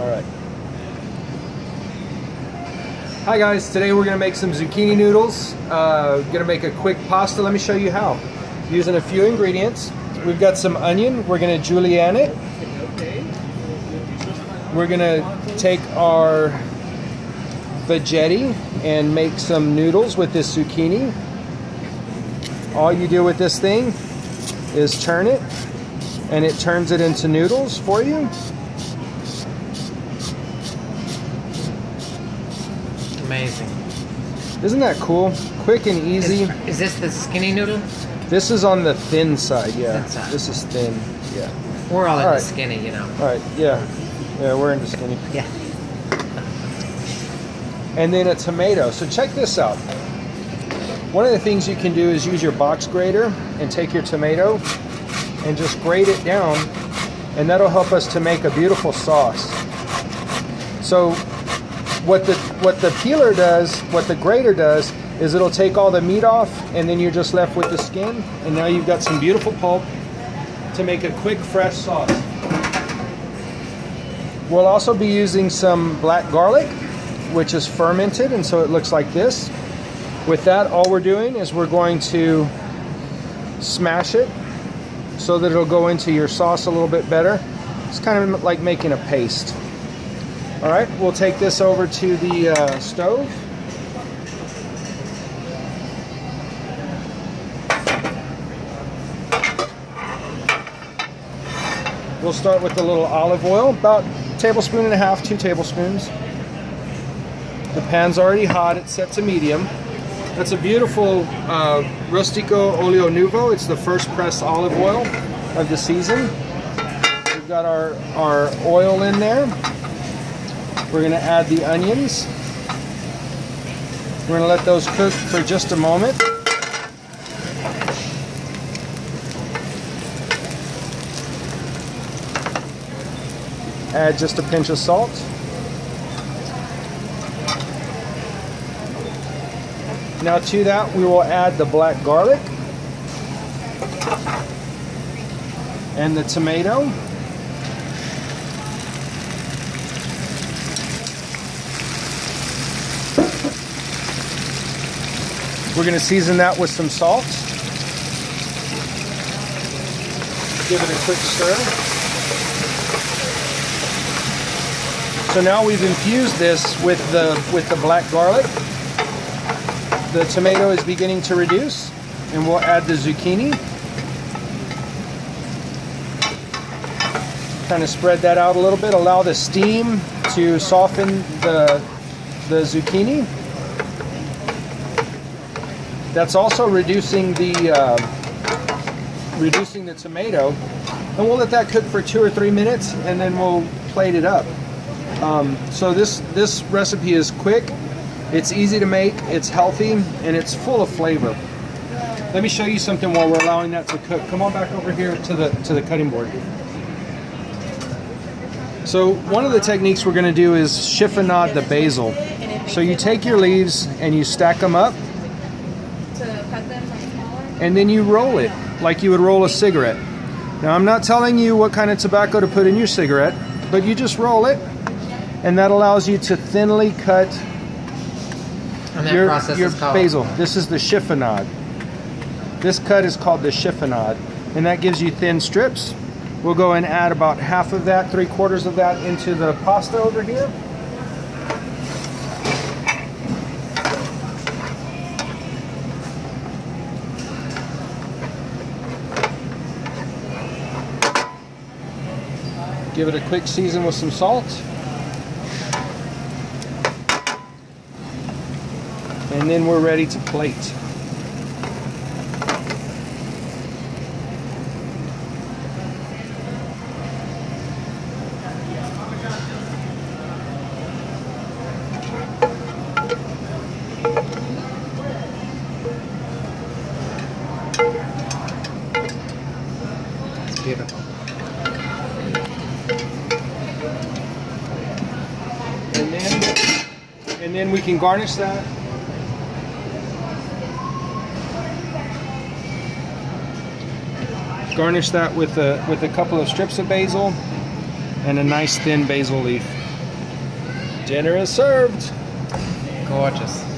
All right. Hi guys, today we're gonna make some zucchini noodles. Gonna make a quick pasta. Let me show you how. Using a few ingredients. We've got some onion. We're gonna julienne it. We're gonna take our veggetti and make some noodles with this zucchini. All you do with this thing is turn it, and it turns it into noodles for you. Amazing. Isn't that cool? Quick and easy. Is this the skinny noodle? This is on the thin side, yeah. Thin side. This is thin, yeah. We're all into right. skinny, you know. All right, yeah. Yeah, we're into skinny. Yeah. And then a tomato. So check this out. One of the things you can do is use your box grater and take your tomato and just grate it down, and that'll help us to make a beautiful sauce. So what the peeler does, what the grater does, is it'll take all the meat off, and then you're just left with the skin, and now you've got some beautiful pulp to make a quick, fresh sauce. We'll also be using some black garlic, which is fermented, and so it looks like this. With that, all we're doing is we're going to smash it so that it'll go into your sauce a little bit better. It's kind of like making a paste. All right, we'll take this over to the stove. We'll start with a little olive oil, about a tablespoon and a half, 2 tablespoons. The pan's already hot, it's set to medium. That's a beautiful Rustico Olio Nuovo. It's the first pressed olive oil of the season. We've got our oil in there. We're gonna add the onions. We're gonna let those cook for just a moment. Add just a pinch of salt. Now to that, we will add the black garlic and the tomato. We're going to season that with some salt. Give it a quick stir. So now we've infused this with the black garlic. The tomato is beginning to reduce, and we'll add the zucchini. Kind of spread that out a little bit, allow the steam to soften the zucchini. That's also reducing the tomato, and we'll let that cook for 2 or 3 minutes, and then we'll plate it up. So this recipe is quick. It's easy to make, it's healthy, and it's full of flavor. Let me show you something while we're allowing that to cook. Come on back over here to the cutting board. So one of the techniques we're going to do is chiffonade the basil. So you take your leaves and you stack them up, and then you roll it like you would roll a cigarette. Now I'm not telling you what kind of tobacco to put in your cigarette, but you just roll it, and that allows you to thinly cut your basil. This is the chiffonade. This cut is called the chiffonade, and that gives you thin strips. We'll go and add about half of that, 3/4 of that into the pasta over here. Give it a quick season with some salt. And then we're ready to plate. It's beautiful. And then we can garnish that. Garnish that with a couple of strips of basil and a nice thin basil leaf. Dinner is served. Gorgeous.